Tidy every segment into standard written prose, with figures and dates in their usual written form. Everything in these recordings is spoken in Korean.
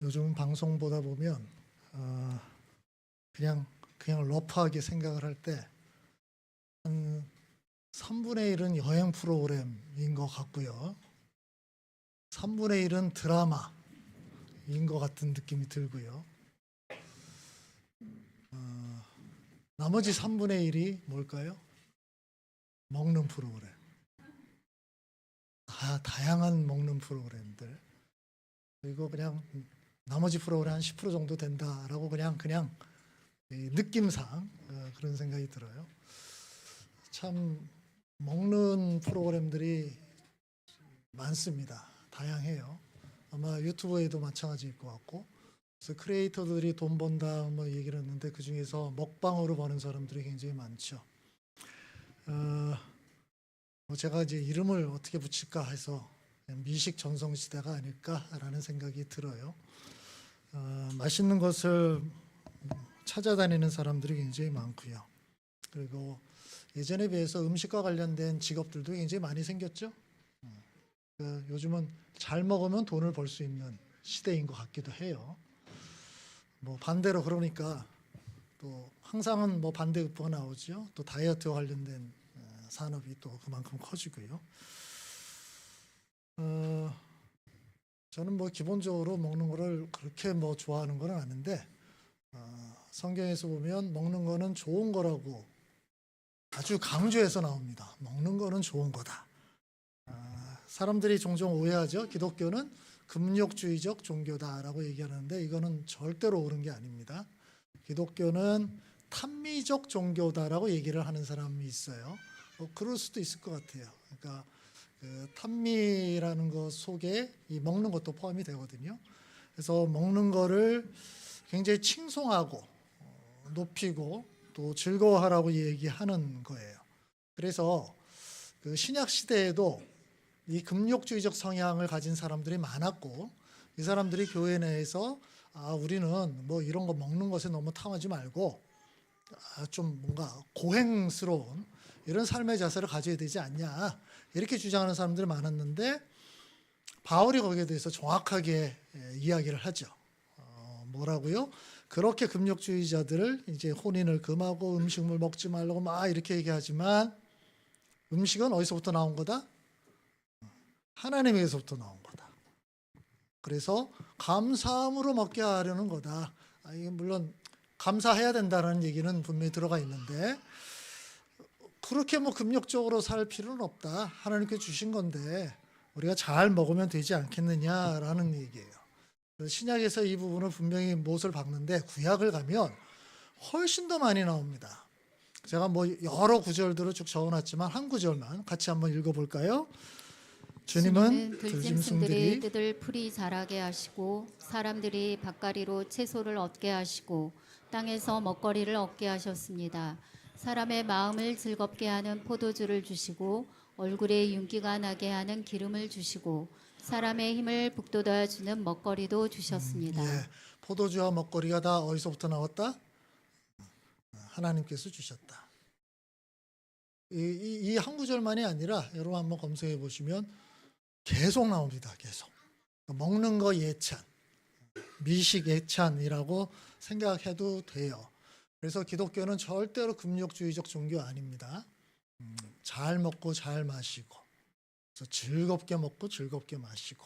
요즘 방송 보다 보면 그냥 러프하게 생각을 할 때 한 3분의 1은 여행 프로그램인 것 같고요. 3분의 1은 드라마인 것 같은 느낌이 들고요. 나머지 3분의 1이 뭘까요? 먹는 프로그램. 다양한 먹는 프로그램들. 그리고 그냥 나머지 프로그램 한 10% 정도 된다라고 그냥 느낌상 그런 생각이 들어요. 참 먹는 프로그램들이 많습니다. 다양해요. 아마 유튜브에도 마찬가지일 것 같고, 그래서 크리에이터들이 돈 번다 뭐 얘기를 했는데 그 중에서 먹방으로 버는 사람들이 굉장히 많죠. 제가 이제 이름을 어떻게 붙일까 해서 미식 전성시대가 아닐까라는 생각이 들어요. 맛있는 것을 찾아다니는 사람들이 굉장히 많고요. 그리고 예전에 비해서 음식과 관련된 직업들도 굉장히 많이 생겼죠. 요즘은 잘 먹으면 돈을 벌 수 있는 시대인 것 같기도 해요. 뭐 반대로 그러니까 또 항상은 뭐 반대급부가 나오죠. 또 다이어트와 관련된 산업이 또 그만큼 커지고요. 저는 뭐 기본적으로 먹는 거를 그렇게 뭐 좋아하는 건 아닌데 성경에서 보면 먹는 거는 좋은 거라고 아주 강조해서 나옵니다. 먹는 거는 좋은 거다. 사람들이 종종 오해하죠. 기독교는 금욕주의적 종교다라고 얘기하는데 이거는 절대로 옳은 게 아닙니다. 기독교는 탐미적 종교다라고 얘기를 하는 사람이 있어요. 그럴 수도 있을 것 같아요. 그러니까 그 탐미라는 것 속에 이 먹는 것도 포함이 되거든요. 그래서 먹는 거를 굉장히 칭송하고 높이고 또 즐거워하라고 얘기하는 거예요. 그래서 그 신약 시대에도 이 금욕주의적 성향을 가진 사람들이 많았고, 이 사람들이 교회 내에서 우리는 뭐 이런 거 먹는 것에 너무 탐하지 말고 좀 뭔가 고행스러운 이런 삶의 자세를 가져야 되지 않냐, 이렇게 주장하는 사람들이 많았는데 바울이 거기에 대해서 정확하게 이야기를 하죠. 뭐라고요? 그렇게 금욕주의자들을 이제 혼인을 금하고 음식물 먹지 말라고 막 이렇게 얘기하지만 음식은 어디서부터 나온 거다? 하나님에게서부터 나온 거다. 그래서 감사함으로 먹게 하려는 거다. 이게 물론 감사해야 된다는 얘기는 분명히 들어가 있는데 그렇게 뭐 금욕적으로 살 필요는 없다. 하나님께 주신 건데 우리가 잘 먹으면 되지 않겠느냐라는 얘기예요. 신약에서 이 부분을 분명히 못을 박는데 구약을 가면 훨씬 더 많이 나옵니다. 제가 뭐 여러 구절들을 쭉 적어놨지만 한 구절만 같이 한번 읽어볼까요? 주님은 들짐승들이 뜯을 풀이 자라게 하시고 사람들이 밭가리로 채소를 얻게 하시고 땅에서 먹거리를 얻게 하셨습니다. 사람의 마음을 즐겁게 하는 포도주를 주시고 얼굴에 윤기가 나게 하는 기름을 주시고 사람의 힘을 북돋아 주는 먹거리도 주셨습니다. 포도주와 먹거리가 다 어디서부터 나왔다? 하나님께서 주셨다. 이 한 구절만이 아니라 여러분 한번 검색해 보시면 계속 나옵니다. 계속. 먹는 거 예찬, 미식 예찬이라고 생각해도 돼요. 그래서 기독교는 절대로 금욕주의적 종교 아닙니다. 잘 먹고 잘 마시고, 그래서 즐겁게 먹고 즐겁게 마시고,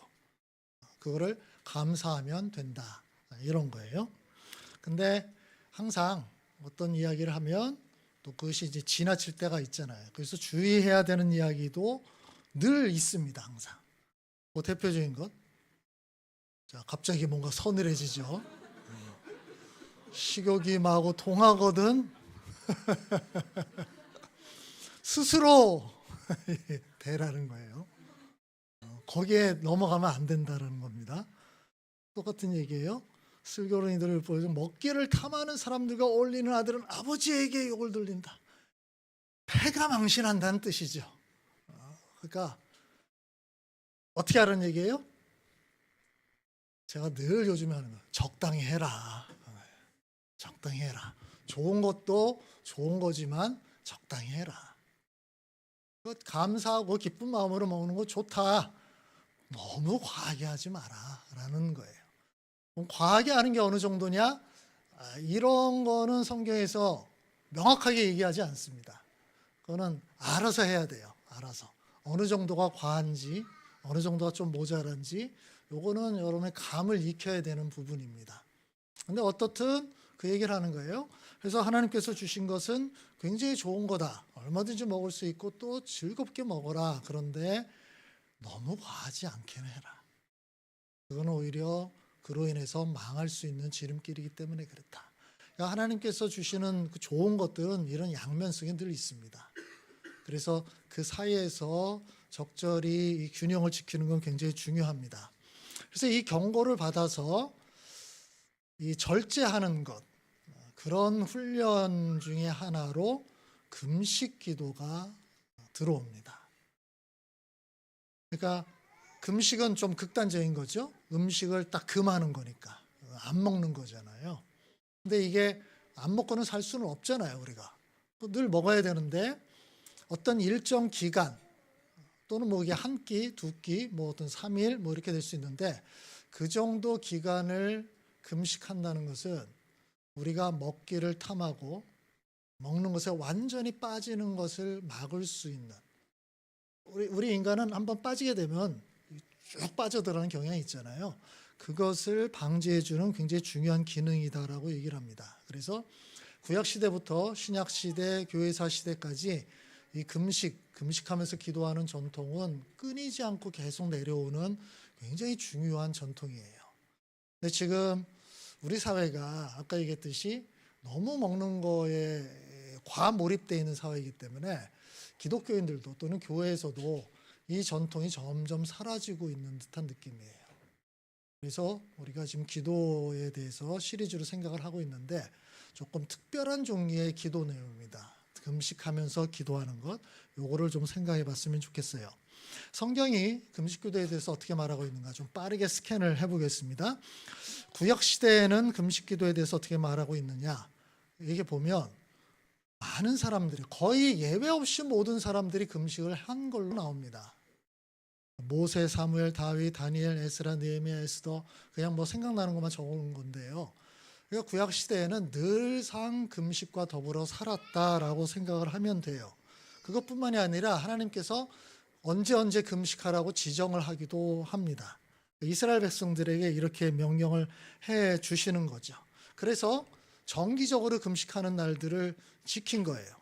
그거를 감사하면 된다. 이런 거예요. 근데 항상 어떤 이야기를 하면 또 그것이 이제 지나칠 때가 있잖아요. 그래서 주의해야 되는 이야기도 늘 있습니다. 항상. 뭐 대표적인 것. 자, 갑자기 뭔가 서늘해지죠. 식욕이 마구 통하거든 스스로 대라는 거예요. 거기에 넘어가면 안 된다는 겁니다. 똑같은 얘기예요. 슬기로이들을 보여서 먹기를 탐하는 사람들과 어울리는 아들은 아버지에게 욕을 들린다. 패가 망신한다는 뜻이죠. 그러니까 어떻게 하라는 얘기예요? 제가 늘 요즘에 하는 거 적당히 해라. 적당히 해라. 좋은 것도 좋은 거지만 적당히 해라. 감사하고 기쁜 마음으로 먹는 거 좋다. 너무 과하게 하지 마라 라는 거예요. 그럼 과하게 하는 게 어느 정도냐? 이런 거는 성경에서 명확하게 얘기하지 않습니다. 그거는 알아서 해야 돼요. 알아서. 어느 정도가 과한지, 어느 정도가 좀 모자란지, 요거는 여러분의 감을 익혀야 되는 부분입니다. 근데 어떻든 그 얘기를 하는 거예요. 그래서 하나님께서 주신 것은 굉장히 좋은 거다. 얼마든지 먹을 수 있고 또 즐겁게 먹어라. 그런데 너무 과하지 않게는 해라. 그건 오히려 그로 인해서 망할 수 있는 지름길이기 때문에 그렇다. 그러니까 하나님께서 주시는 그 좋은 것들은 이런 양면성이 늘 있습니다. 그래서 그 사이에서 적절히 이 균형을 지키는 건 굉장히 중요합니다. 그래서 이 경고를 받아서 이 절제하는 것, 그런 훈련 중에 하나로 금식 기도가 들어옵니다. 그러니까 금식은 좀 극단적인 거죠. 음식을 딱 금하는 거니까 안 먹는 거잖아요. 근데 이게 안 먹고는 살 수는 없잖아요, 우리가. 늘 먹어야 되는데 어떤 일정 기간 또는 뭐 이게 한 끼, 두 끼, 뭐 어떤 3일 뭐 이렇게 될 수 있는데 그 정도 기간을 금식한다는 것은 우리가 먹기를 탐하고 먹는 것에 완전히 빠지는 것을 막을 수 있는, 우리 인간은 한번 빠지게 되면 쭉 빠져들어가는 경향이 있잖아요. 그것을 방지해 주는 굉장히 중요한 기능이다라고 얘기를 합니다. 그래서 구약 시대부터 신약 시대, 교회사 시대까지 이 금식하면서 기도하는 전통은 끊이지 않고 계속 내려오는 굉장히 중요한 전통이에요. 근데 지금 우리 사회가 아까 얘기했듯이 너무 먹는 거에 과몰입되어 있는 사회이기 때문에 기독교인들도 또는 교회에서도 이 전통이 점점 사라지고 있는 듯한 느낌이에요. 그래서 우리가 지금 기도에 대해서 시리즈로 생각을 하고 있는데 조금 특별한 종류의 기도 내용입니다. 금식하면서 기도하는 것, 요거를 좀 생각해 봤으면 좋겠어요. 성경이 금식기도에 대해서 어떻게 말하고 있는가 좀 빠르게 스캔을 해보겠습니다. 구약시대에는 금식기도에 대해서 어떻게 말하고 있느냐, 이게 보면 많은 사람들이, 거의 예외 없이 모든 사람들이 금식을 한 걸로 나옵니다. 모세, 사무엘, 다윗, 다니엘, 에스라, 느헤미야, 에스더, 그냥 뭐 생각나는 것만 적어놓은 건데요. 그러니까 구약 시대에는 늘상 금식과 더불어 살았다라고 생각을 하면 돼요. 그것뿐만이 아니라 하나님께서 언제 금식하라고 지정을 하기도 합니다. 이스라엘 백성들에게 이렇게 명령을 해 주시는 거죠. 그래서 정기적으로 금식하는 날들을 지킨 거예요.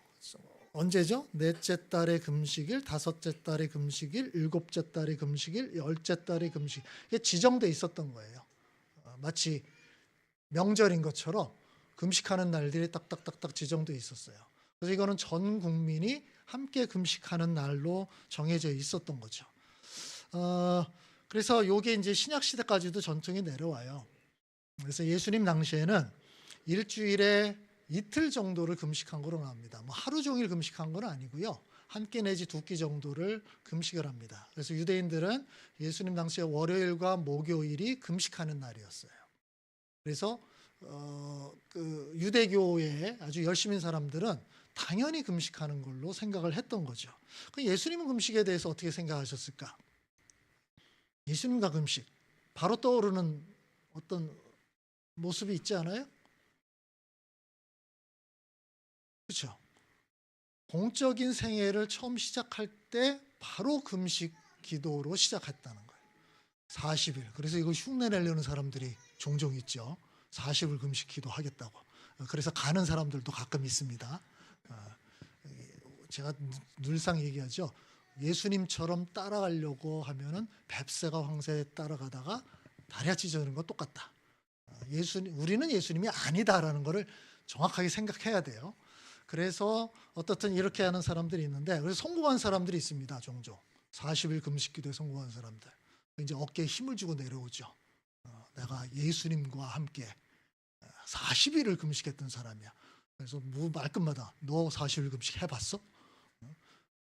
언제죠? 넷째 달의 금식일, 다섯째 달의 금식일, 일곱째 달의 금식일, 열째 달의 금식. 이게 지정돼 있었던 거예요. 마치 명절인 것처럼 금식하는 날들이 딱딱딱딱 지정돼 있었어요. 그래서 이거는 전 국민이 함께 금식하는 날로 정해져 있었던 거죠. 그래서 이게 이제 신약 시대까지도 전통이 내려와요. 그래서 예수님 당시에는 일주일에 이틀 정도를 금식한 거로 나옵니다. 뭐 하루 종일 금식한 건 아니고요. 한 끼 내지 두 끼 정도를 금식을 합니다. 그래서 유대인들은 예수님 당시에 월요일과 목요일이 금식하는 날이었어요. 그래서 그 유대교의 아주 열심인 사람들은 당연히 금식하는 걸로 생각을 했던 거죠. 예수님은 금식에 대해서 어떻게 생각하셨을까? 예수님과 금식, 바로 떠오르는 어떤 모습이 있지 않아요? 그렇죠. 공적인 생애를 처음 시작할 때 바로 금식 기도로 시작했다는 거예요. 40일. 그래서 이거 흉내 내려는 사람들이 종종 있죠. 40일 금식 기도하겠다고. 그래서 가는 사람들도 가끔 있습니다. 제가 늘상 얘기하죠. 예수님처럼 따라가려고 하면은 뱁새가 황새에 따라가다가 다리가 찢어지는 건 똑같다. 우리는 예수님이 아니다라는 것을 정확하게 생각해야 돼요. 그래서 어떻든 이렇게 하는 사람들이 있는데, 그래서 성공한 사람들이 있습니다. 종종 40일 금식 기도에 성공한 사람들, 이제 어깨에 힘을 주고 내려오죠. 내가 예수님과 함께 40일을 금식했던 사람이야. 그래서 뭐 말끝마다 너 40일 금식 해봤어?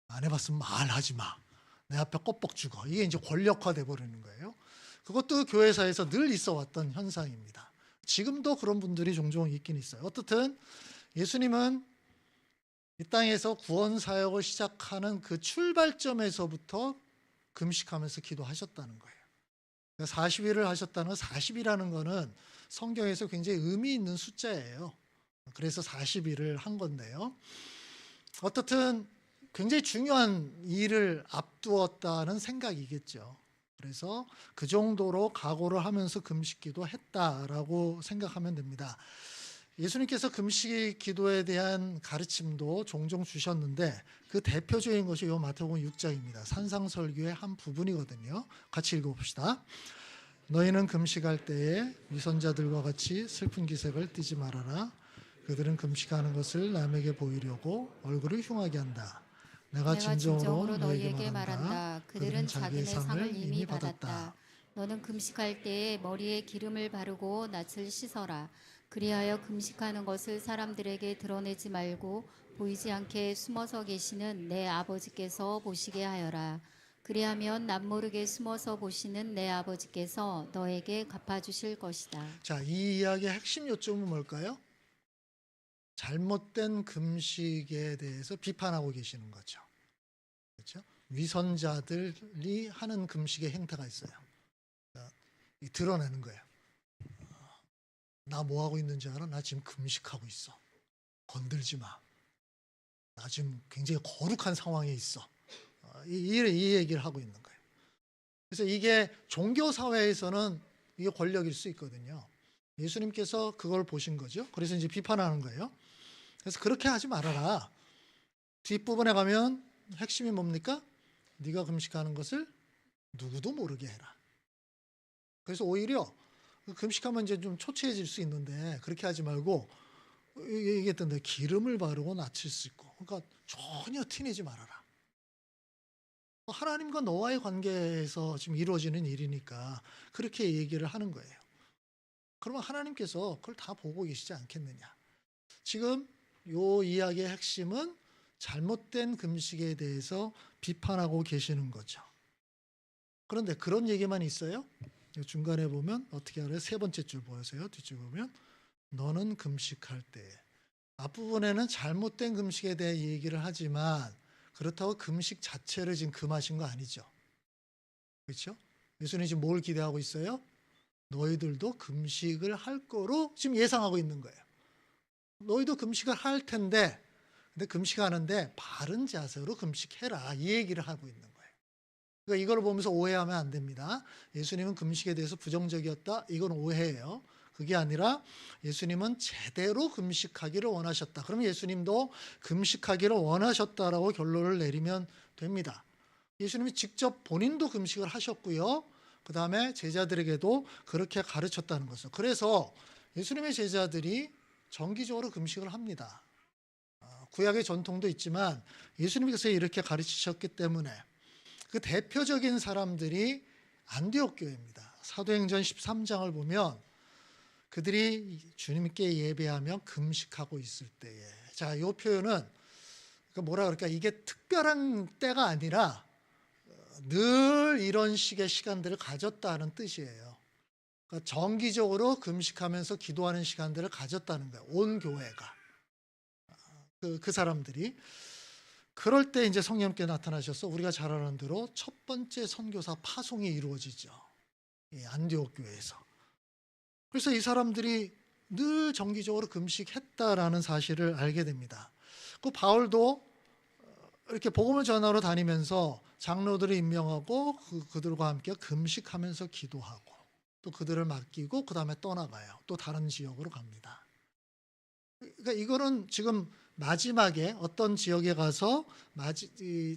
안 해봤으면 말하지 마. 내 앞에 껍벅 죽어. 이게 이제 권력화돼 버리는 거예요. 그것도 교회사에서 늘 있어 왔던 현상입니다. 지금도 그런 분들이 종종 있긴 있어요. 어떻든 예수님은 이 땅에서 구원 사역을 시작하는 그 출발점에서부터 금식하면서 기도하셨다는 거예요. 40일을 하셨다는 건 40이라는 거는 성경에서 굉장히 의미 있는 숫자예요. 그래서 40일을 한 건데요. 어떻든 굉장히 중요한 일을 앞두었다는 생각이겠죠. 그래서 그 정도로 각오를 하면서 금식 기도했다라고 생각하면 됩니다. 예수님께서 금식 기도에 대한 가르침도 종종 주셨는데 그 대표적인 것이 요 마태복음 6장입니다. 산상설교의 한 부분이거든요. 같이 읽어봅시다. 너희는 금식할 때에 위선자들과 같이 슬픈 기색을 띠지 말아라. 그들은 금식하는 것을 남에게 보이려고 얼굴을 흉하게 한다. 내가 진정으로 너희에게 말한다. 그들은 자기네 상을 이미 받았다. 너는 금식할 때에 머리에 기름을 바르고 낯을 씻어라. 그리하여 금식하는 것을 사람들에게 드러내지 말고 보이지 않게 숨어서 계시는 내 아버지께서 보시게 하여라. 그리하면 남모르게 숨어서 보시는 내 아버지께서 너에게 갚아주실 것이다. 자, 이 이야기의 핵심 요점은 뭘까요? 잘못된 금식에 대해서 비판하고 계시는 거죠. 그렇죠? 위선자들이 하는 금식의 행태가 있어요. 드러내는 거예요. 나 뭐 하고 있는지 알아? 나 지금 금식하고 있어. 건들지 마. 나 지금 굉장히 거룩한 상황에 있어. 이 얘기를 하고 있는 거예요. 그래서 이게 종교 사회에서는 이게 권력일 수 있거든요. 예수님께서 그걸 보신 거죠. 그래서 이제 비판하는 거예요. 그래서 그렇게 하지 말아라. 뒷부분에 가면 핵심이 뭡니까? 네가 금식하는 것을 누구도 모르게 해라. 그래서 오히려 금식하면 이제 좀 초췌해질 수 있는데 그렇게 하지 말고 얘기했던데 기름을 바르고 낯을 씻고, 그러니까 전혀 티내지 말아라. 하나님과 너와의 관계에서 지금 이루어지는 일이니까 그렇게 얘기를 하는 거예요. 그러면 하나님께서 그걸 다 보고 계시지 않겠느냐. 지금 이 이야기의 핵심은 잘못된 금식에 대해서 비판하고 계시는 거죠. 그런데 그런 얘기만 있어요? 중간에 보면 어떻게 알아요? 세 번째 줄 보세요. 뒤쪽 보면 너는 금식할 때, 앞부분에는 잘못된 금식에 대해 얘기를 하지만 그렇다고 금식 자체를 지금 금하신 거 아니죠. 그렇죠? 예수님이 지금 뭘 기대하고 있어요? 너희들도 금식을 할 거로 지금 예상하고 있는 거예요. 너희도 금식을 할 텐데, 근데 금식하는데 바른 자세로 금식해라, 이 얘기를 하고 있는 거예요. 그러니까 이걸 보면서 오해하면 안 됩니다. 예수님은 금식에 대해서 부정적이었다, 이건 오해예요. 그게 아니라 예수님은 제대로 금식하기를 원하셨다. 그럼 예수님도 금식하기를 원하셨다라고 결론을 내리면 됩니다. 예수님이 직접 본인도 금식을 하셨고요. 그 다음에 제자들에게도 그렇게 가르쳤다는 거죠. 그래서 예수님의 제자들이 정기적으로 금식을 합니다. 구약의 전통도 있지만 예수님께서 이렇게 가르치셨기 때문에 그 대표적인 사람들이 안디옥 교회입니다. 사도행전 13장을 보면 그들이 주님께 예배하며 금식하고 있을 때에, 자, 이 표현은 뭐라 그럴까, 이게 특별한 때가 아니라 늘 이런 식의 시간들을 가졌다는 뜻이에요. 그러니까 정기적으로 금식하면서 기도하는 시간들을 가졌다는 거예요. 온 교회가. 그 사람들이. 그럴 때 이제 성령님께 나타나셔서 우리가 잘 아는 대로 첫 번째 선교사 파송이 이루어지죠. 안디옥 교회에서. 그래서 이 사람들이 늘 정기적으로 금식했다라는 사실을 알게 됩니다. 그 바울도 이렇게 복음을 전하러 다니면서 장로들을 임명하고 그들과 함께 금식하면서 기도하고 또 그들을 맡기고 그 다음에 떠나가요. 또 다른 지역으로 갑니다. 그러니까 이거는 지금 마지막에 어떤 지역에 가서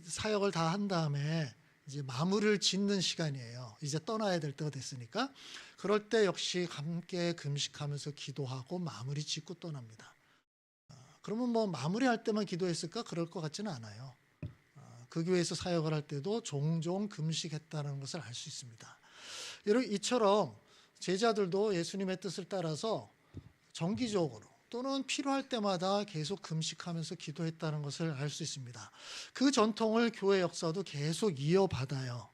사역을 다 한 다음에 이제 마무리를 짓는 시간이에요. 이제 떠나야 될 때가 됐으니까. 그럴 때 역시 함께 금식하면서 기도하고 마무리 짓고 떠납니다. 그러면 뭐 마무리할 때만 기도했을까? 그럴 것 같지는 않아요. 그 교회에서 사역을 할 때도 종종 금식했다는 것을 알 수 있습니다. 이처럼 제자들도 예수님의 뜻을 따라서 정기적으로 또는 필요할 때마다 계속 금식하면서 기도했다는 것을 알 수 있습니다. 그 전통을 교회 역사도 계속 이어받아요.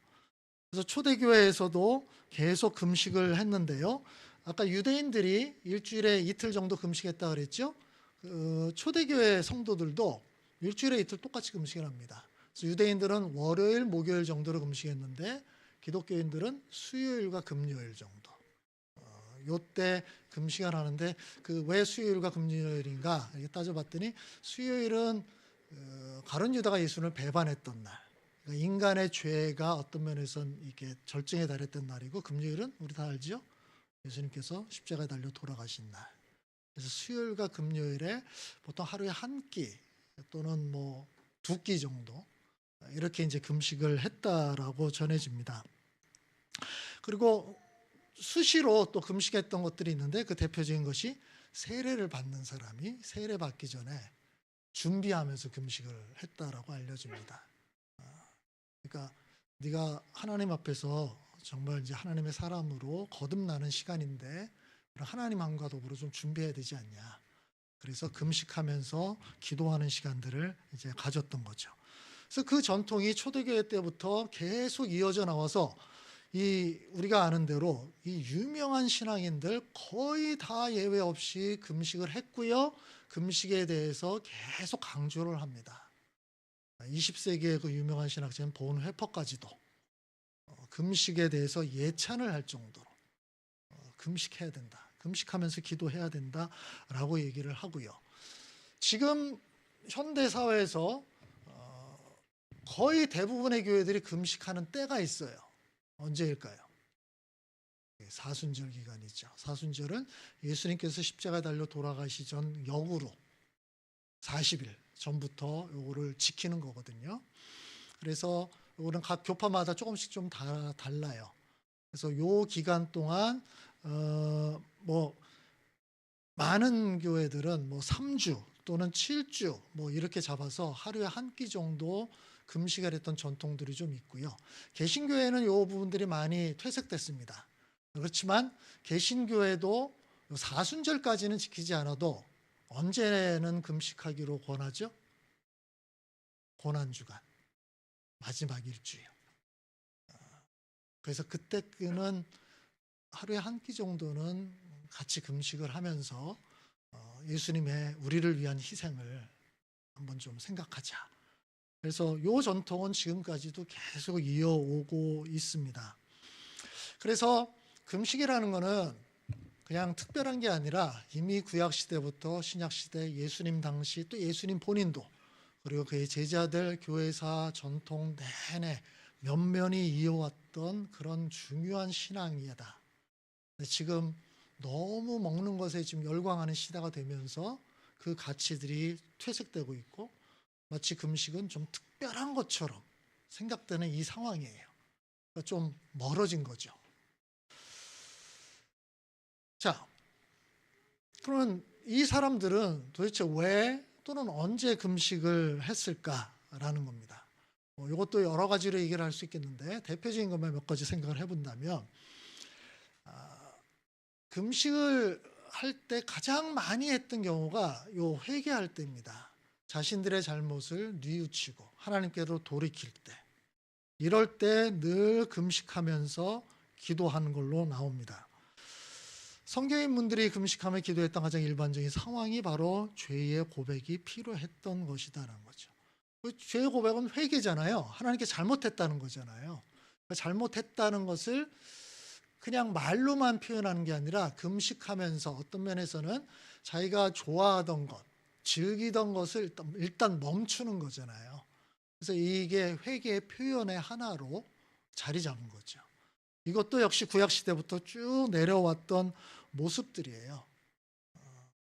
그래서 초대교회에서도 계속 금식을 했는데요. 아까 유대인들이 일주일에 이틀 정도 금식했다 그랬죠. 초대교회 성도들도 일주일에 이틀 똑같이 금식을 합니다. 그래서 유대인들은 월요일, 목요일 정도로 금식했는데 기독교인들은 수요일과 금요일 정도. 요때 금식을 하는데 그 왜 수요일과 금요일인가 이렇게 따져봤더니 수요일은 가룟 유다가 예수를 배반했던 날. 그러니까 인간의 죄가 어떤 면에선 이게 절정에 달했던 날이고 금요일은 우리 다 알죠? 예수님께서 십자가에 달려 돌아가신 날. 그래서 수요일과 금요일에 보통 하루에 한 끼 또는 뭐 두 끼 정도 이렇게 이제 금식을 했다라고 전해집니다. 그리고 수시로 또 금식했던 것들이 있는데 그 대표적인 것이 세례를 받는 사람이 세례 받기 전에 준비하면서 금식을 했다라고 알려집니다. 그러니까 네가 하나님 앞에서 정말 이제 하나님의 사람으로 거듭나는 시간인데 하나님과 더불어 좀 준비해야 되지 않냐. 그래서 금식하면서 기도하는 시간들을 이제 가졌던 거죠. 그래서 그 전통이 초대교회 때부터 계속 이어져 나와서 이 우리가 아는 대로 이 유명한 신앙인들 거의 다 예외 없이 금식을 했고요. 금식에 대해서 계속 강조를 합니다. 20세기의 그 유명한 신학자인 본 회퍼까지도 금식에 대해서 예찬을 할 정도로 금식해야 된다. 금식하면서 기도해야 된다라고 얘기를 하고요. 지금 현대 사회에서 거의 대부분의 교회들이 금식하는 때가 있어요. 언제일까요? 사순절 기간이죠. 사순절은 예수님께서 십자가에 달려 돌아가시 전 역으로 40일 전부터 요거를 지키는 거거든요. 그래서 요거는 각 교파마다 조금씩 좀 달라요. 그래서 요 기간 동안 뭐 많은 교회들은 뭐 3주 또는 7주 뭐 이렇게 잡아서 하루에 한 끼 정도 금식을 했던 전통들이 좀 있고요. 개신교회는 요 부분들이 많이 퇴색됐습니다. 그렇지만 개신교회도 사순절까지는 지키지 않아도 언제는 금식하기로 권하죠? 고난주간, 마지막 일주일. 그래서 그때는 하루에 한 끼 정도는 같이 금식을 하면서 예수님의 우리를 위한 희생을 한번 좀 생각하자. 그래서 요 전통은 지금까지도 계속 이어오고 있습니다. 그래서 금식이라는 거는 그냥 특별한 게 아니라 이미 구약 시대부터 신약 시대 예수님 당시 또 예수님 본인도 그리고 그의 제자들 교회사 전통 내내 면면이 이어왔던 그런 중요한 신앙이다. 지금 너무 먹는 것에 지금 열광하는 시대가 되면서 그 가치들이 퇴색되고 있고 마치 금식은 좀 특별한 것처럼 생각되는 이 상황이에요. 그러니까 좀 멀어진 거죠. 자, 그러면 이 사람들은 도대체 왜 또는 언제 금식을 했을까라는 겁니다. 이것도 여러 가지로 얘기를 할 수 있겠는데 대표적인 것만 몇 가지 생각을 해본다면 금식을 할 때 가장 많이 했던 경우가 요 회개할 때입니다. 자신들의 잘못을 뉘우치고 하나님께로 돌이킬 때 이럴 때 늘 금식하면서 기도하는 걸로 나옵니다. 성경인분들이 금식하며 기도했던 가장 일반적인 상황이 바로 죄의 고백이 필요했던 것이다라는 거죠. 죄의 고백은 회개잖아요. 하나님께 잘못했다는 거잖아요. 잘못했다는 것을 그냥 말로만 표현하는 게 아니라 금식하면서 어떤 면에서는 자기가 좋아하던 것, 즐기던 것을 일단 멈추는 거잖아요. 그래서 이게 회개의 표현의 하나로 자리 잡은 거죠. 이것도 역시 구약시대부터 쭉 내려왔던 모습들이에요.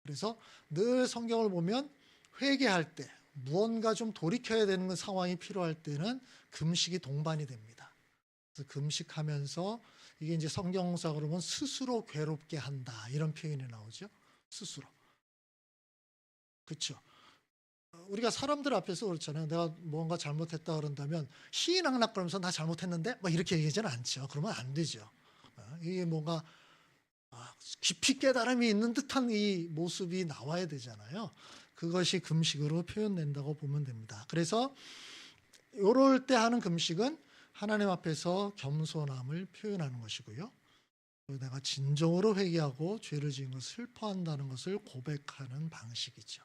그래서 늘 성경을 보면 회개할 때 무언가 좀 돌이켜야 되는 상황이 필요할 때는 금식이 동반이 됩니다. 그래서 금식하면서 이게 이제 성경상으로 보면 스스로 괴롭게 한다 이런 표현이 나오죠. 스스로. 그렇죠. 우리가 사람들 앞에서 그렇잖아요. 내가 뭔가 잘못했다 그런다면 희희낙낙거리면서 나 잘못했는데 막 이렇게 얘기하지는 않죠. 그러면 안 되죠. 이게 뭔가 깊이 깨달음이 있는 듯한 이 모습이 나와야 되잖아요. 그것이 금식으로 표현된다고 보면 됩니다. 그래서 이럴 때 하는 금식은 하나님 앞에서 겸손함을 표현하는 것이고요. 내가 진정으로 회개하고 죄를 지은 것을 슬퍼한다는 것을 고백하는 방식이죠.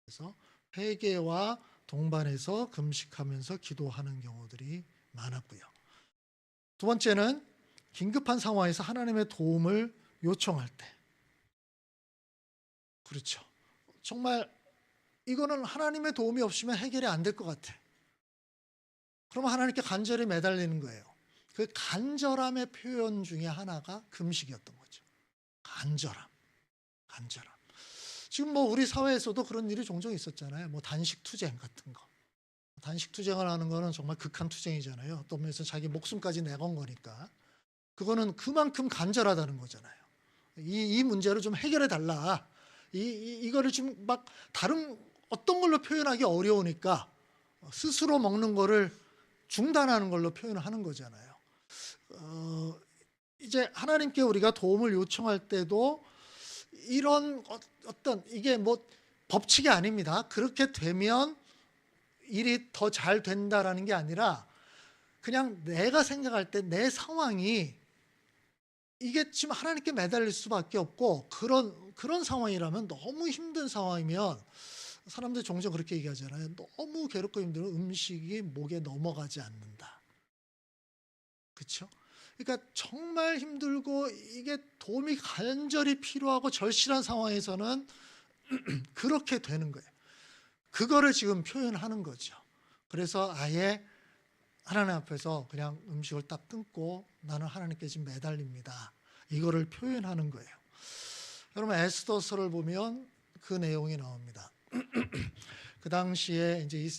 그래서 회개와 동반해서 금식하면서 기도하는 경우들이 많았고요. 두 번째는 긴급한 상황에서 하나님의 도움을 요청할 때. 그렇죠. 정말 이거는 하나님의 도움이 없으면 해결이 안 될 것 같아. 그러면 하나님께 간절히 매달리는 거예요. 그 간절함의 표현 중에 하나가 금식이었던 거죠. 간절함. 지금 뭐 우리 사회에서도 그런 일이 종종 있었잖아요. 뭐 단식 투쟁 같은 거. 단식 투쟁을 하는 거는 정말 극한 투쟁이잖아요. 또 면서 자기 목숨까지 내건 거니까. 그거는 그만큼 간절하다는 거잖아요. 이 문제를 좀 해결해 달라. 이거를 지금 막 다른 어떤 걸로 표현하기 어려우니까 스스로 먹는 거를 중단하는 걸로 표현을 하는 거잖아요. 이제 하나님께 우리가 도움을 요청할 때도 이런 어떤 이게 뭐 법칙이 아닙니다. 그렇게 되면 일이 더 잘 된다라는 게 아니라 그냥 내가 생각할 때 내 상황이 이게 지금 하나님께 매달릴 수밖에 없고 그런 상황이라면 너무 힘든 상황이면 사람들이 종종 그렇게 얘기하잖아요. 너무 괴롭고 힘들면 음식이 목에 넘어가지 않는다. 그렇죠? 그러니까 정말 힘들고 이게 도움이 간절히 필요하고 절실한 상황에서는 그렇게 되는 거예요. 그거를 지금 표현하는 거죠. 그래서 아예 하나님 앞에서 그냥 음식을 딱 끊고 나는 하나님께 지금 매달립니다. 이거를 표현하는 거예요. 여러분 에스더서를 보면 그 내용이 나옵니다. 그 당시에 이제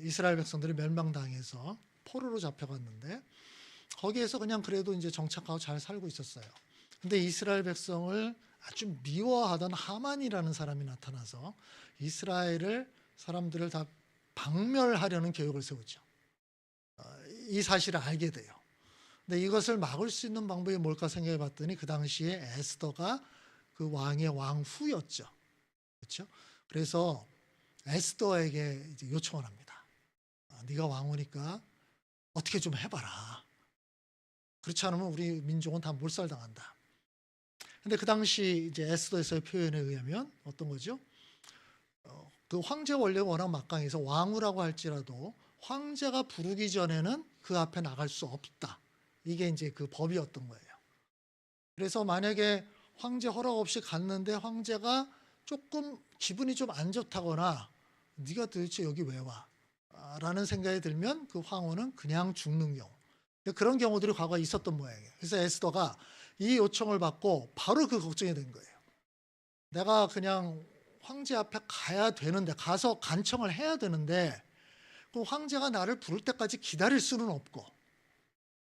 이스라엘 백성들이 멸망당해서 포로로 잡혀갔는데 거기에서 그냥 그래도 이제 정착하고 잘 살고 있었어요. 근데 이스라엘 백성을 아주 미워하던 하만이라는 사람이 나타나서 이스라엘을 사람들을 다 박멸하려는 계획을 세우죠. 이 사실을 알게 돼요. 근데 이것을 막을 수 있는 방법이 뭘까 생각해 봤더니 그 당시에 에스더가 그 왕의 왕후였죠. 그렇죠? 그래서 에스더에게 이제 요청을 합니다. 네가 왕후니까 어떻게 좀 해봐라. 그렇지 않으면 우리 민족은 다 몰살당한다. 근데 그 당시 이제 에스더에서의 표현에 의하면 어떤 거죠? 그 황제 원래 워낙 막강해서 왕후라고 할지라도 황제가 부르기 전에는 그 앞에 나갈 수 없다. 이게 이제 그 법이었던 거예요. 그래서 만약에 황제 허락 없이 갔는데 황제가 조금 기분이 좀 안 좋다거나 네가 도대체 여기 왜 와? 라는 생각이 들면 그 황후는 그냥 죽는 경우. 그런 경우들이 과거에 있었던 모양이에요. 그래서 에스더가 이 요청을 받고 바로 그 걱정이 된 거예요. 내가 그냥 황제 앞에 가야 되는데 가서 간청을 해야 되는데 그 황제가 나를 부를 때까지 기다릴 수는 없고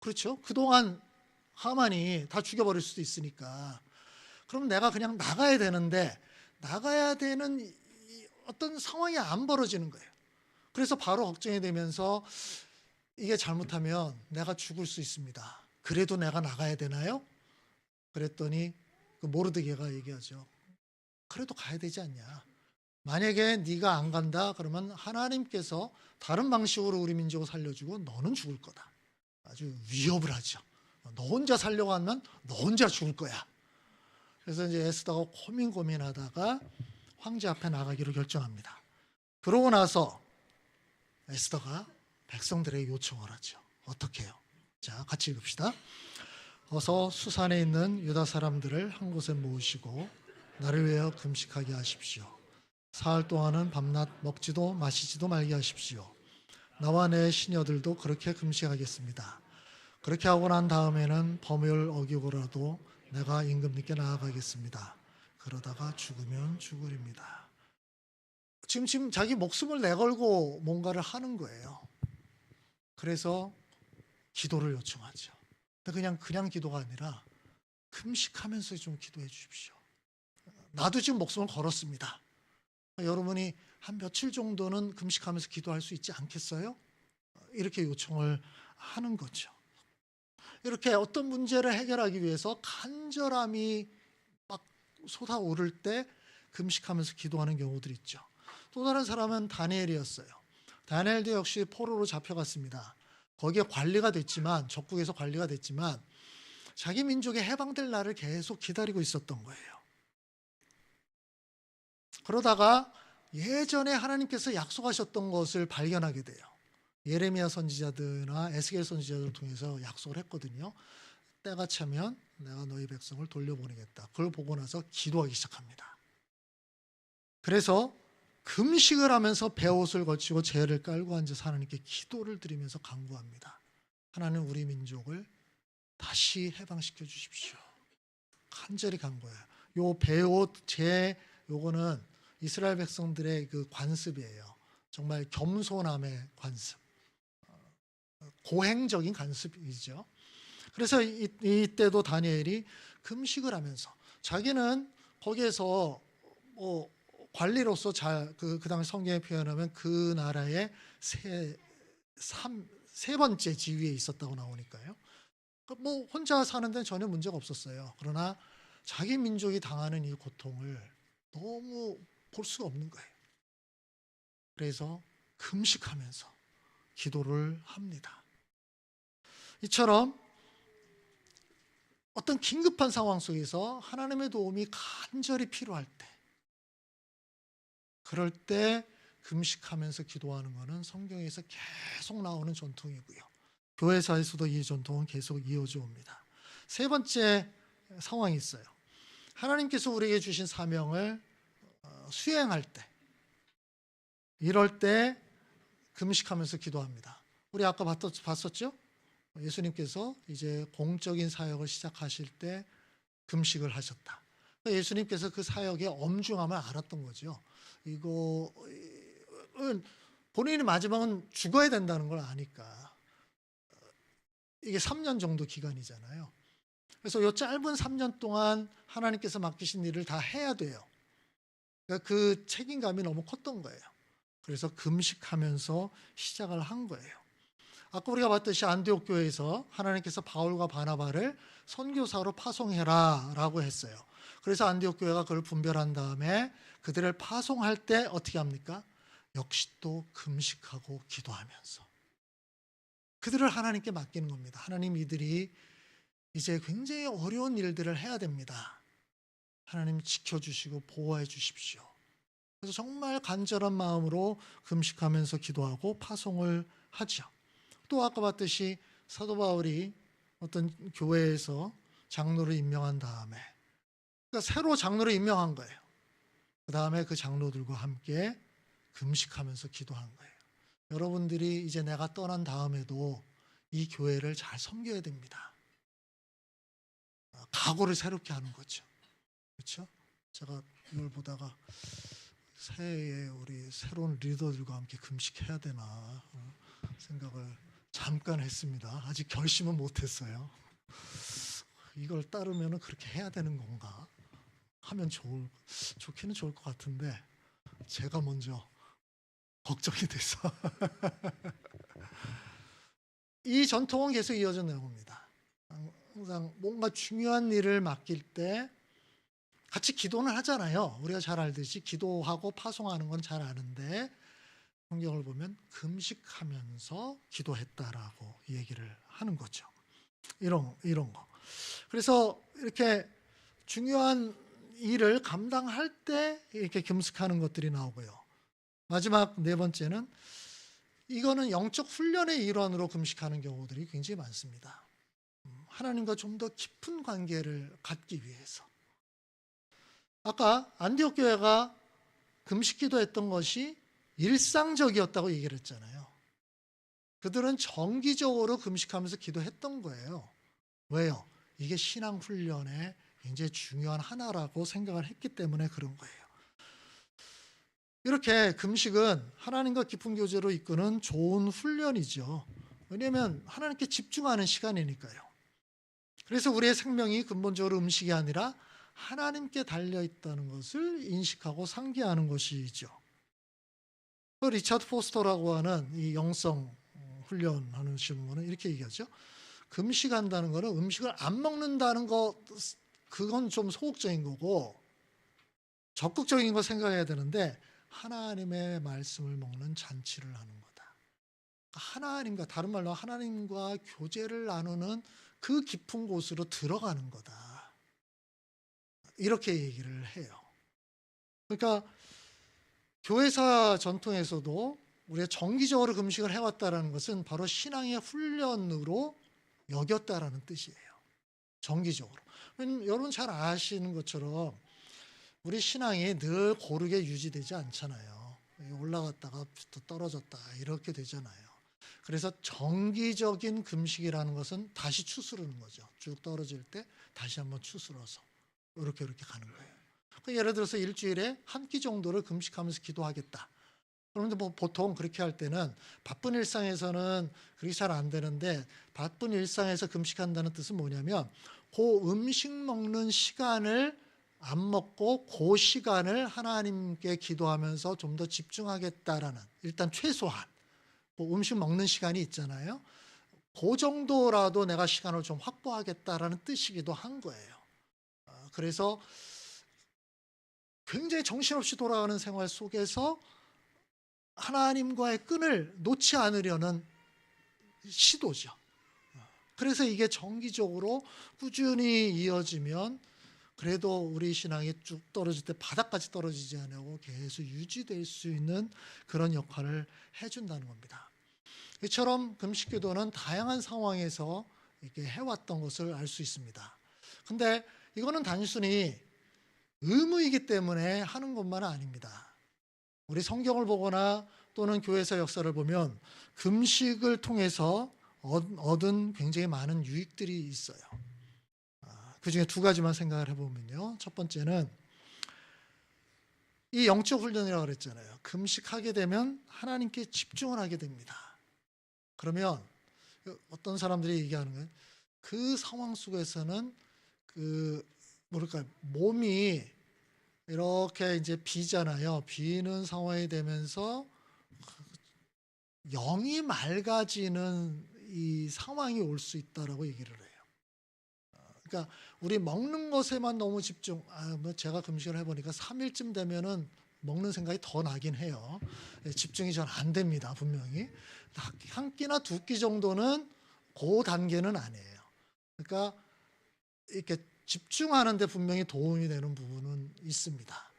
그렇죠? 그동안 하만이 다 죽여버릴 수도 있으니까 그럼 내가 그냥 나가야 되는데 나가야 되는 어떤 상황이 안 벌어지는 거예요. 그래서 바로 걱정이 되면서 이게 잘못하면 내가 죽을 수 있습니다. 그래도 내가 나가야 되나요? 그랬더니 그 모르드게가 얘기하죠. 그래도 가야 되지 않냐. 만약에 네가 안 간다 그러면 하나님께서 다른 방식으로 우리 민족을 살려주고 너는 죽을 거다. 아주 위협을 하죠. 너 혼자 살려고 하면 너 혼자 죽을 거야. 그래서 이제 에스더가 고민하다가 황제 앞에 나가기로 결정합니다. 그러고 나서 에스더가 백성들에게 요청을 하죠. 어떻게 해요? 자, 같이 읽읍시다. 어서 수산에 있는 유다 사람들을 한 곳에 모으시고 나를 위하여 금식하게 하십시오. 사흘 동안은 밤낮 먹지도 마시지도 말게 하십시오. 나와 내 시녀들도 그렇게 금식하겠습니다. 그렇게 하고 난 다음에는 법을 어기고라도 내가 임금님께 나아가겠습니다. 그러다가 죽으면 죽으리입니다. 지금 자기 목숨을 내걸고 뭔가를 하는 거예요. 그래서 기도를 요청하죠. 그냥 기도가 아니라 금식하면서 좀 기도해 주십시오. 나도 지금 목숨을 걸었습니다. 여러분이 한 며칠 정도는 금식하면서 기도할 수 있지 않겠어요? 이렇게 요청을 하는 거죠. 이렇게 어떤 문제를 해결하기 위해서 간절함이 막 솟아오를 때 금식하면서 기도하는 경우들이 있죠. 또 다른 사람은 다니엘이었어요. 다니엘도 역시 포로로 잡혀갔습니다. 거기에 관리가 됐지만 적국에서 관리가 됐지만 자기 민족의 해방될 날을 계속 기다리고 있었던 거예요. 그러다가 예전에 하나님께서 약속하셨던 것을 발견하게 돼요. 예레미야 선지자들이나 에스겔 선지자들을 통해서 약속을 했거든요. 때가 차면 내가 너희 백성을 돌려보내겠다. 그걸 보고 나서 기도하기 시작합니다. 그래서 금식을 하면서 베옷을 거치고 재를 깔고 앉아서 하나님께 기도를 드리면서 간구합니다. 하나님 우리 민족을 다시 해방시켜 주십시오. 간절히 간구해요. 요 베옷 재 요거는 이스라엘 백성들의 그 관습이에요. 정말 겸손함의 관습, 고행적인 관습이죠. 그래서 이때도 다니엘이 금식을 하면서 자기는 거기에서 뭐 관리로서 그 당시 성경에 표현하면 그 나라의 세 번째 지위에 있었다고 나오니까요. 뭐 혼자 사는 데는 전혀 문제가 없었어요. 그러나 자기 민족이 당하는 이 고통을 너무 볼 수가 없는 거예요. 그래서 금식하면서 기도를 합니다. 이처럼 어떤 긴급한 상황 속에서 하나님의 도움이 간절히 필요할 때, 그럴 때 금식하면서 기도하는 것은 성경에서 계속 나오는 전통이고요. 교회사에서도 이 전통은 계속 이어져 옵니다. 세 번째 상황이 있어요. 하나님께서 우리에게 주신 사명을 수행할 때, 이럴 때 금식하면서 기도합니다. 우리 아까 봤었죠? 예수님께서 이제 공적인 사역을 시작하실 때 금식을 하셨다. 예수님께서 그 사역의 엄중함을 알았던 거죠. 이거 본인이 마지막은 죽어야 된다는 걸 아니까. 이게 3년 정도 기간이잖아요. 그래서 이 짧은 3년 동안 하나님께서 맡기신 일을 다 해야 돼요. 그러니까 그 책임감이 너무 컸던 거예요. 그래서 금식하면서 시작을 한 거예요. 아까 우리가 봤듯이 안디옥 교회에서 하나님께서 바울과 바나바를 선교사로 파송해라 라고 했어요. 그래서 안디옥 교회가 그걸 분별한 다음에 그들을 파송할 때 어떻게 합니까? 역시 또 금식하고 기도하면서 그들을 하나님께 맡기는 겁니다. 하나님, 이들이 이제 굉장히 어려운 일들을 해야 됩니다. 하나님 지켜주시고 보호해 주십시오. 그래서 정말 간절한 마음으로 금식하면서 기도하고 파송을 하죠. 또 아까 봤듯이 사도 바울이 어떤 교회에서 장로를 임명한 다음에, 그러니까 새로 장로를 임명한 거예요. 그 다음에 그 장로들과 함께 금식하면서 기도한 거예요. 여러분들이 이제 내가 떠난 다음에도 이 교회를 잘 섬겨야 됩니다. 각오를 새롭게 하는 거죠. 그렇죠? 제가 이걸 보다가 새해에 우리 새로운 리더들과 함께 금식해야 되나 생각을 잠깐 했습니다. 아직 결심은 못했어요. 이걸 따르면 그렇게 해야 되는 건가? 하면 좋기는 좋을 것 같은데 제가 먼저 걱정이 돼서 이 전통은 계속 이어져 나옵니다. 항상 뭔가 중요한 일을 맡길 때 같이 기도는 하잖아요. 우리가 잘 알듯이 기도하고 파송하는 건 잘 아는데 성경을 보면 금식하면서 기도했다라고 얘기를 하는 거죠. 이런 거. 그래서 이렇게 중요한 일을 감당할 때 이렇게 금식하는 것들이 나오고요. 마지막 네 번째는 이거는 영적 훈련의 일환으로 금식하는 경우들이 굉장히 많습니다. 하나님과 좀 더 깊은 관계를 갖기 위해서. 아까 안디옥 교회가 금식 기도했던 것이 일상적이었다고 얘기를 했잖아요. 그들은 정기적으로 금식하면서 기도했던 거예요. 왜요? 이게 신앙 훈련의 굉장히 중요한 하나라고 생각을 했기 때문에 그런 거예요. 이렇게 금식은 하나님과 깊은 교제로 이끄는 좋은 훈련이죠. 왜냐하면 하나님께 집중하는 시간이니까요. 그래서 우리의 생명이 근본적으로 음식이 아니라 하나님께 달려있다는 것을 인식하고 상기하는 것이죠. 리차드 포스터라고 하는 이 영성 훈련하는 분은 이렇게 얘기하죠. 금식한다는 것은 음식을 안 먹는다는 것, 그건 좀 소극적인 거고 적극적인 거 생각해야 되는데 하나님의 말씀을 먹는 잔치를 하는 거다. 하나님과, 다른 말로 하나님과 교제를 나누는 그 깊은 곳으로 들어가는 거다. 이렇게 얘기를 해요. 그러니까 교회사 전통에서도 우리가 정기적으로 금식을 해왔다라는 것은 바로 신앙의 훈련으로 여겼다라는 뜻이에요. 정기적으로. 왜냐면 여러분 잘 아시는 것처럼 우리 신앙이 늘 고르게 유지되지 않잖아요. 올라갔다가 또 떨어졌다 이렇게 되잖아요. 그래서 정기적인 금식이라는 것은 다시 추스르는 거죠. 쭉 떨어질 때 다시 한번 추스러서 이렇게 가는 거예요. 예를 들어서 일주일에 한 끼 정도를 금식하면서 기도하겠다. 그런데 뭐 보통 그렇게 할 때는 바쁜 일상에서는 그게 잘 안 되는데, 바쁜 일상에서 금식한다는 뜻은 뭐냐면 그 음식 먹는 시간을 안 먹고 그 시간을 하나님께 기도하면서 좀 더 집중하겠다라는, 일단 최소한 그 음식 먹는 시간이 있잖아요. 그 정도라도 내가 시간을 좀 확보하겠다라는 뜻이기도 한 거예요. 그래서 굉장히 정신없이 돌아가는 생활 속에서 하나님과의 끈을 놓지 않으려는 시도죠. 그래서 이게 정기적으로 꾸준히 이어지면 그래도 우리 신앙이 쭉 떨어질 때 바닥까지 떨어지지 않고 계속 유지될 수 있는 그런 역할을 해준다는 겁니다. 이처럼 금식 기도는 다양한 상황에서 이렇게 해왔던 것을 알 수 있습니다. 근데 이거는 단순히 의무이기 때문에 하는 것만은 아닙니다. 우리 성경을 보거나 또는 교회에서 역사를 보면 금식을 통해서 얻은 굉장히 많은 유익들이 있어요. 그 중에 두 가지만 생각을 해보면요. 첫 번째는 이 영적 훈련이라고 그랬잖아요. 금식하게 되면 하나님께 집중을 하게 됩니다. 그러면 어떤 사람들이 얘기하는 거예요. 그 상황 속에서는 몸이 이렇게 이제 비잖아요. 비는 상황이 되면서 영이 맑아지는 이 상황이 올 수 있다라고 얘기를 해요. 그러니까 우리 먹는 것에만 너무 집중. 제가 금식을 해보니까 3일쯤 되면은 먹는 생각이 더 나긴 해요. 집중이 잘 안 됩니다, 분명히. 한 끼나 두 끼 정도는 그 단계는 아니에요. 그러니까 이렇게 집중하는데 분명히 도움이 되는 부분은 있습니다.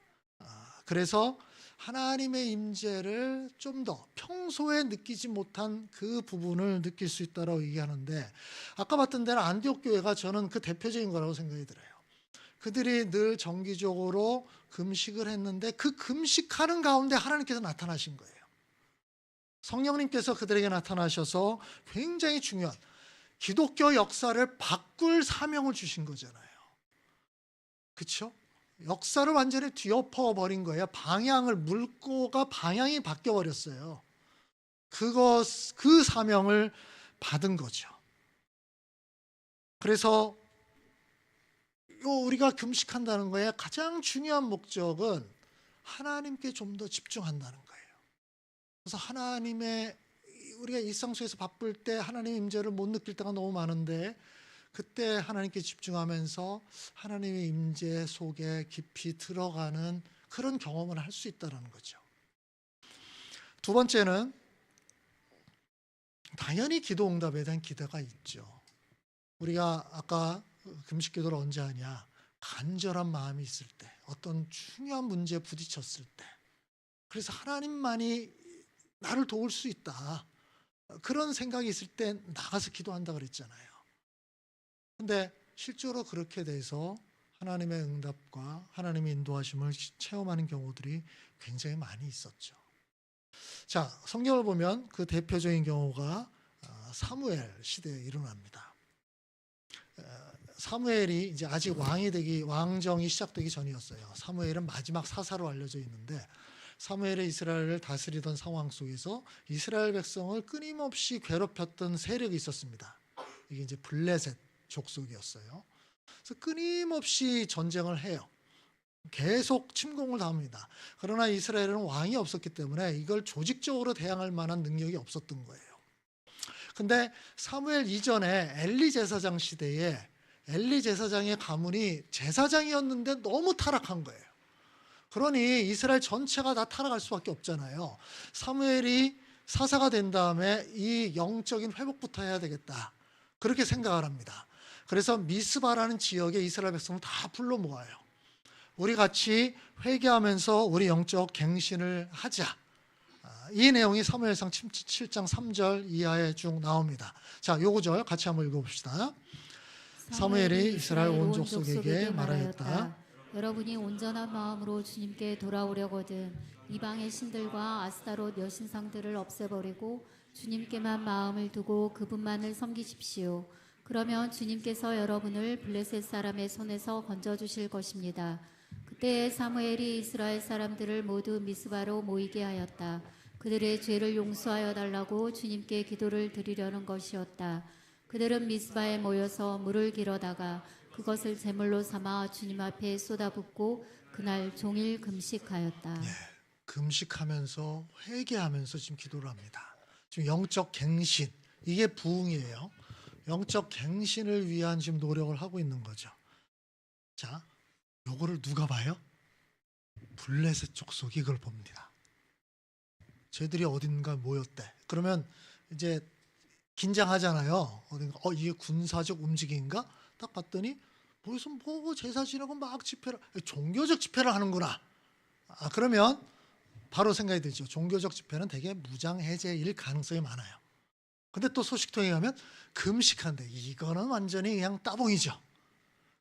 그래서 하나님의 임재를 좀 더 평소에 느끼지 못한 그 부분을 느낄 수 있다고 얘기하는데, 아까 봤던 데는 안디옥 교회가 저는 그 대표적인 거라고 생각이 들어요. 그들이 늘 정기적으로 금식을 했는데 그 금식하는 가운데 하나님께서 나타나신 거예요. 성령님께서 그들에게 나타나셔서 굉장히 중요한 기독교 역사를 바꿀 사명을 주신 거잖아요. 그렇죠? 역사를 완전히 뒤엎어 버린 거예요. 물고가 방향이 바뀌어 버렸어요. 그 사명을 받은 거죠. 그래서 우리가 금식한다는 거에 가장 중요한 목적은 하나님께 좀 더 집중한다는 거예요. 그래서 우리가 일상 속에서 바쁠 때 하나님의 임재를 못 느낄 때가 너무 많은데, 그때 하나님께 집중하면서 하나님의 임재 속에 깊이 들어가는 그런 경험을 할 수 있다는 거죠. 두 번째는 당연히 기도 응답에 대한 기대가 있죠. 우리가 아까 금식 기도를 언제 하냐? 간절한 마음이 있을 때, 어떤 중요한 문제에 부딪혔을 때, 그래서 하나님만이 나를 도울 수 있다, 그런 생각이 있을 때 나가서 기도한다 그랬잖아요. 근데 실제로 그렇게 돼서 하나님의 응답과 하나님의 인도하심을 체험하는 경우들이 굉장히 많이 있었죠. 자, 성경을 보면 그 대표적인 경우가 사무엘 시대에 일어납니다. 사무엘이 이제 아직 왕정이 시작되기 전이었어요. 사무엘은 마지막 사사로 알려져 있는데, 사무엘이 이스라엘을 다스리던 상황 속에서 이스라엘 백성을 끊임없이 괴롭혔던 세력이 있었습니다. 이게 이제 블레셋 족속이었어요. 그래서 끊임없이 전쟁을 해요. 계속 침공을 당합니다. 그러나 이스라엘은 왕이 없었기 때문에 이걸 조직적으로 대항할 만한 능력이 없었던 거예요. 근데 사무엘 이전에 엘리 제사장 시대에 엘리 제사장의 가문이 제사장이었는데 너무 타락한 거예요. 그러니 이스라엘 전체가 다 타락할 수밖에 없잖아요. 사무엘이 사사가 된 다음에 이 영적인 회복부터 해야 되겠다, 그렇게 생각을 합니다. 그래서 미스바라는 지역에 이스라엘 백성을 다 불러 모아요. 우리 같이 회개하면서 우리 영적 갱신을 하자. 이 내용이 사무엘상 7장 3절 이하에 쭉 나옵니다. 자, 요 구절 같이 한번 읽어봅시다. 사무엘이 이스라엘 온 족속에게 말하였다. 여러분이 온전한 마음으로 주님께 돌아오려거든 이방의 신들과 아스타롯 여신상들을 없애버리고 주님께만 마음을 두고 그분만을 섬기십시오. 그러면 주님께서 여러분을 블레셋 사람의 손에서 건져주실 것입니다. 그때 사무엘이 이스라엘 사람들을 모두 미스바로 모이게 하였다. 그들의 죄를 용서하여 달라고 주님께 기도를 드리려는 것이었다. 그들은 미스바에 모여서 물을 길어다가 그것을 제물로 삼아 주님 앞에 쏟아붓고 그날 종일 금식하였다. 금식하면서 회개하면서 지금 기도를 합니다. 지금 영적 갱신, 이게 부흥이에요. 영적 갱신을 위한 지금 노력을 하고 있는 거죠. 자, 요거를 누가 봐요? 블레셋 족속이 그걸 봅니다. 쟤들이 어딘가 모였대. 그러면 이제 긴장하잖아요. 어딘가 이게 군사적 움직임인가? 딱 봤더니 거기서 뭐 제사 지내고 막 집회를, 종교적 집회를 하는구나. 그러면 바로 생각이 들죠. 종교적 집회는 되게 무장 해제일 가능성이 많아요. 근데 또 소식통에 가면 금식한데 이거는 완전히 그냥 따봉이죠.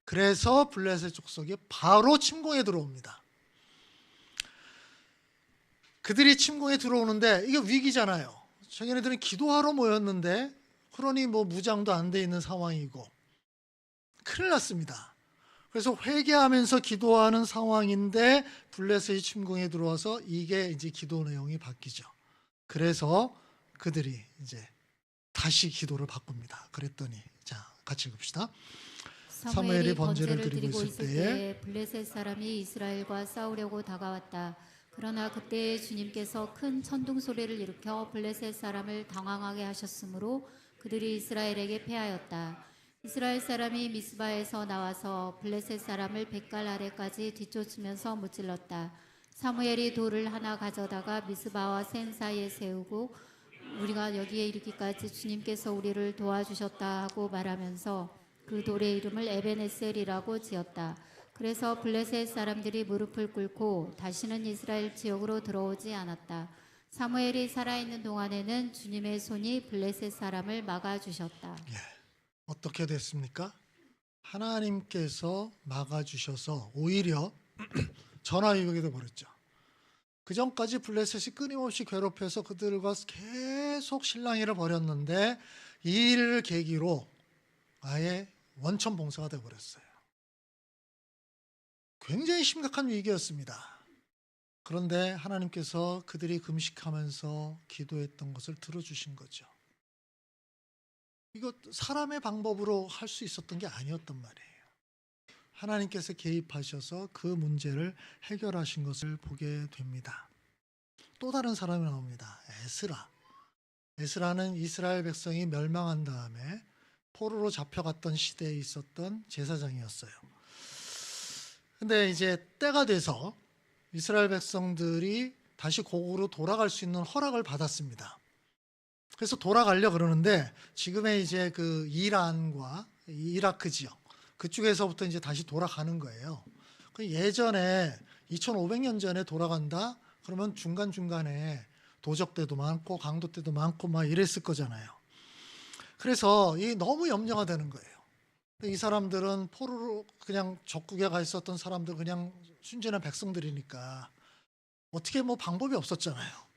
그래서 블레셋 족속이 바로 침공에 들어옵니다. 그들이 침공에 들어오는데 이게 위기잖아요. 자기네들은 기도하러 모였는데 그러니 뭐 무장도 안 돼 있는 상황이고 큰일 났습니다. 그래서 회개하면서 기도하는 상황인데 블레셋이 침공에 들어와서 이게 이제 기도 내용이 바뀌죠. 그래서 그들이 이제 다시 기도를 바꿉니다. 그랬더니 자, 같이 읽읍시다. 사무엘이 번제를 드리고 있을 때에 블레셋 사람이 이스라엘과 싸우려고 다가왔다. 그러나 그때 주님께서 큰 천둥 소리를 일으켜 블레셋 사람을 당황하게 하셨으므로 그들이 이스라엘에게 패하였다. 이스라엘 사람이 미스바에서 나와서 블레셋 사람을 뱃갈 아래까지 뒤쫓으면서 무찔렀다. 사무엘이 돌을 하나 가져다가 미스바와 센 사이에 세우고 우리가 여기에 이르기까지 주님께서 우리를 도와주셨다 하고 말하면서 그 돌의 이름을 에벤에셀이라고 지었다. 그래서 블레셋 사람들이 무릎을 꿇고 다시는 이스라엘 지역으로 들어오지 않았다. 사무엘이 살아있는 동안에는 주님의 손이 블레셋 사람을 막아주셨다. 어떻게 됐습니까? 하나님께서 막아주셔서 오히려 전화위복이 되어버렸죠. 그 전까지 블레셋이 끊임없이 괴롭혀서 그들과 계속 실랑이를 벌였는데 이 일을 계기로 아예 원천 봉쇄가 되어버렸어요. 굉장히 심각한 위기였습니다. 그런데 하나님께서 그들이 금식하면서 기도했던 것을 들어주신 거죠. 이거 사람의 방법으로 할 수 있었던 게 아니었단 말이에요. 하나님께서 개입하셔서 그 문제를 해결하신 것을 보게 됩니다. 또 다른 사람이 나옵니다. 에스라. 에스라는 이스라엘 백성이 멸망한 다음에 포로로 잡혀갔던 시대에 있었던 제사장이었어요. 근데 이제 때가 돼서 이스라엘 백성들이 다시 고국으로 돌아갈 수 있는 허락을 받았습니다. 그래서 돌아가려고 그러는데 지금의 이제 그 이란과 이라크 지역 그쪽에서부터 이제 다시 돌아가는 거예요. 예전에 2500년 전에 돌아간다 그러면 중간중간에 도적 때도 많고 강도 때도 많고 막 이랬을 거잖아요. 그래서 이 너무 염려가 되는 거예요. 이 사람들은 포로로 그냥 적국에 가 있었던 사람들 그냥 순전한 백성들이니까 어떻게 뭐 방법이 없었잖아요.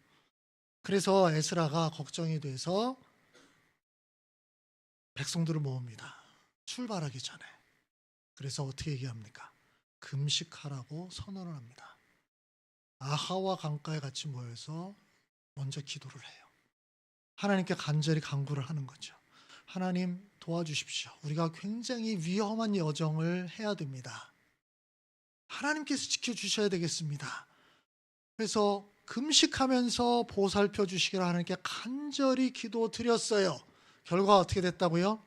그래서 에스라가 걱정이 돼서 백성들을 모읍니다. 출발하기 전에. 그래서 어떻게 얘기합니까? 금식하라고 선언을 합니다. 아하와 강가에 같이 모여서 먼저 기도를 해요. 하나님께 간절히 간구를 하는 거죠. 하나님 도와주십시오. 우리가 굉장히 위험한 여정을 해야 됩니다. 하나님께서 지켜주셔야 되겠습니다. 그래서 금식하면서 보살펴 주시기를 하나님께 간절히 기도 드렸어요. 결과 어떻게 됐다고요?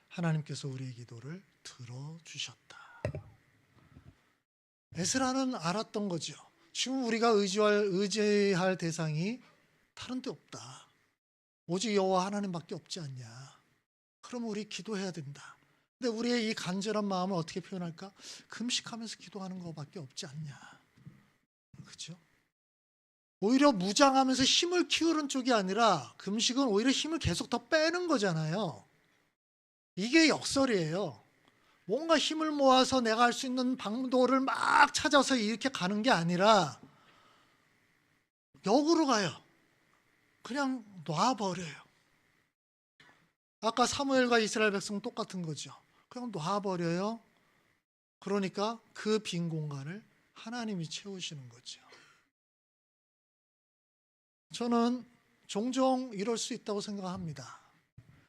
하나님께서 우리의 기도를 들어주셨다. 에스라는 알았던 거죠. 지금 우리가 의지할 대상이 다른 데 없다. 오직 여호와 하나님밖에 없지 않냐. 그러면 우리 기도해야 된다. 근데 우리의 이 간절한 마음을 어떻게 표현할까? 금식하면서 기도하는 것밖에 없지 않냐. 그렇죠? 오히려 무장하면서 힘을 키우는 쪽이 아니라 금식은 오히려 힘을 계속 더 빼는 거잖아요. 이게 역설이에요. 뭔가 힘을 모아서 내가 할 수 있는 방도를 막 찾아서 이렇게 가는 게 아니라 역으로 가요. 그냥 놔버려요. 아까 사무엘과 이스라엘 백성 똑같은 거죠. 그냥 놔버려요. 그러니까 그 빈 공간을 하나님이 채우시는 거죠. 저는 종종 이럴 수 있다고 생각합니다.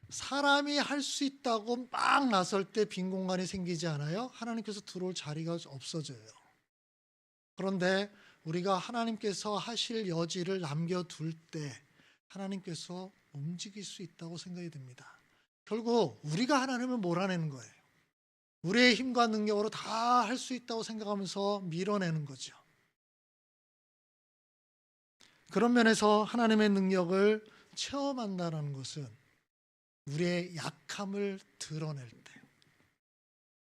사람이 할 수 있다고 막 나설 때 빈 공간이 생기지 않아요? 하나님께서 들어올 자리가 없어져요. 그런데 우리가 하나님께서 하실 여지를 남겨둘 때 하나님께서 움직일 수 있다고 생각이 듭니다. 결국 우리가 하나님을 몰아내는 거예요. 우리의 힘과 능력으로 다 할 수 있다고 생각하면서 밀어내는 거죠. 그런 면에서 하나님의 능력을 체험한다는 것은 우리의 약함을 드러낼 때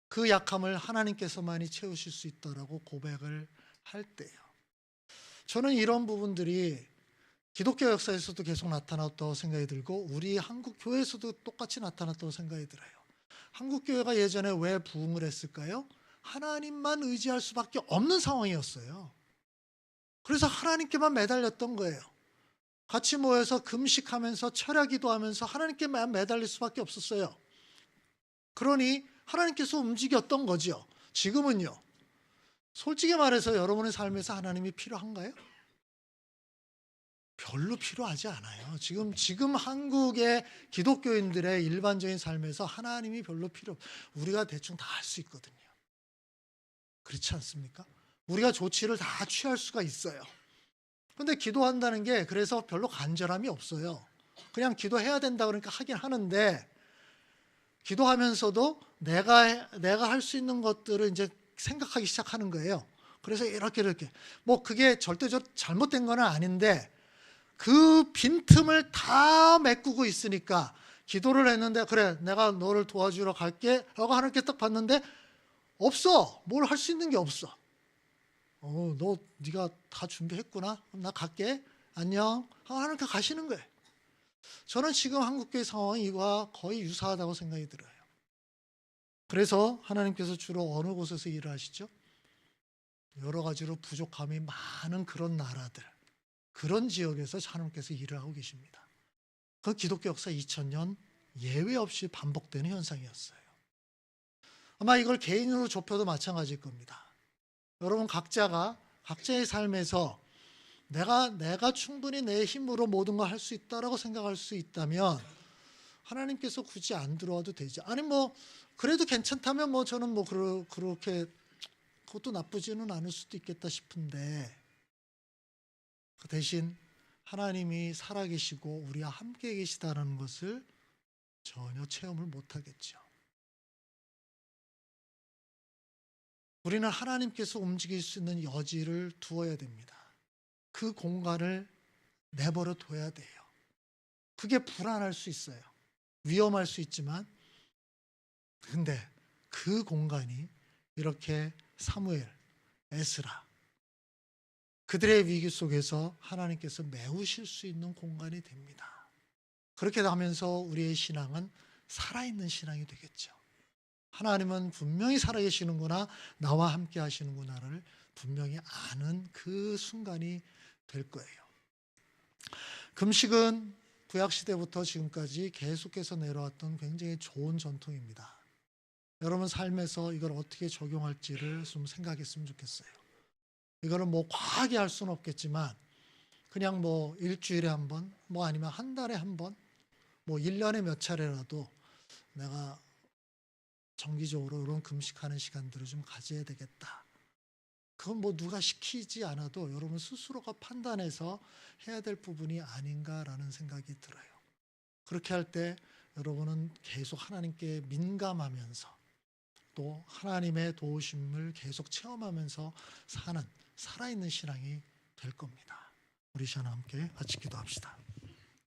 그 약함을 하나님께서만이 채우실 수 있다라고 고백을 할 때요. 저는 이런 부분들이 기독교 역사에서도 계속 나타났다고 생각이 들고 우리 한국 교회에서도 똑같이 나타났다고 생각이 들어요. 한국 교회가 예전에 왜 부흥을 했을까요? 하나님만 의지할 수밖에 없는 상황이었어요. 그래서 하나님께만 매달렸던 거예요. 같이 모여서 금식하면서 철야 기도하면서 하나님께만 매달릴 수밖에 없었어요. 그러니 하나님께서 움직였던 거죠. 지금은요. 솔직히 말해서 여러분의 삶에서 하나님이 필요한가요? 별로 필요하지 않아요. 지금 한국의 기독교인들의 일반적인 삶에서 하나님이 별로 우리가 대충 다 할 수 있거든요. 그렇지 않습니까? 우리가 조치를 다 취할 수가 있어요. 근데 기도한다는 게 그래서 별로 간절함이 없어요. 그냥 기도해야 된다 그러니까 하긴 하는데 기도하면서도 내가 할 수 있는 것들을 이제 생각하기 시작하는 거예요. 그래서 이렇게 뭐 그게 절대적으로 잘못된 건 아닌데 그 빈틈을 다 메꾸고 있으니까 기도를 했는데 그래 내가 너를 도와주러 갈게 라고 하나님께 딱 봤는데 없어. 뭘 할 수 있는 게 없어. 네가 다 준비했구나. 그럼 나 갈게. 안녕. 하나님께 가시는 거예요. 저는 지금 한국교회 상황이 이와 거의 유사하다고 생각이 들어요. 그래서 하나님께서 주로 어느 곳에서 일을 하시죠? 여러 가지로 부족함이 많은 그런 나라들, 그런 지역에서 하나님께서 일을 하고 계십니다. 그 기독교 역사 2000년 예외 없이 반복되는 현상이었어요. 아마 이걸 개인으로 좁혀도 마찬가지일 겁니다. 여러분 각자의 삶에서 내가 충분히 내 힘으로 모든 걸 할 수 있다라고 생각할 수 있다면 하나님께서 굳이 안 들어와도 되지. 아니 뭐 그래도 괜찮다면 뭐 저는 뭐 그렇게 그것도 나쁘지는 않을 수도 있겠다 싶은데 그 대신 하나님이 살아계시고 우리와 함께 계시다는 것을 전혀 체험을 못하겠죠. 우리는 하나님께서 움직일 수 있는 여지를 두어야 됩니다. 그 공간을 내버려 둬야 돼요. 그게 불안할 수 있어요. 위험할 수 있지만 근데 그 공간이 이렇게 사무엘, 에스라 그들의 위기 속에서 하나님께서 메우실 수 있는 공간이 됩니다. 그렇게 하면서 우리의 신앙은 살아있는 신앙이 되겠죠. 하나님은 분명히 살아계시는구나, 나와 함께 하시는구나를 분명히 아는 그 순간이 될 거예요. 금식은 구약시대부터 지금까지 계속해서 내려왔던 굉장히 좋은 전통입니다. 여러분 삶에서 이걸 어떻게 적용할지를 좀 생각했으면 좋겠어요. 이거는 뭐 과하게 할 수는 없겠지만 그냥 뭐 일주일에 한 번, 뭐 아니면 한 달에 한 번, 뭐 1년에 몇 차례라도 내가 정기적으로 이런 금식하는 시간들을 좀 가져야 되겠다. 그건 뭐 누가 시키지 않아도 여러분 스스로가 판단해서 해야 될 부분이 아닌가라는 생각이 들어요. 그렇게 할 때 여러분은 계속 하나님께 민감하면서 또 하나님의 도우심을 계속 체험하면서 사는 살아있는 신앙이 될 겁니다. 우리 시간 함께 같이 기도합시다.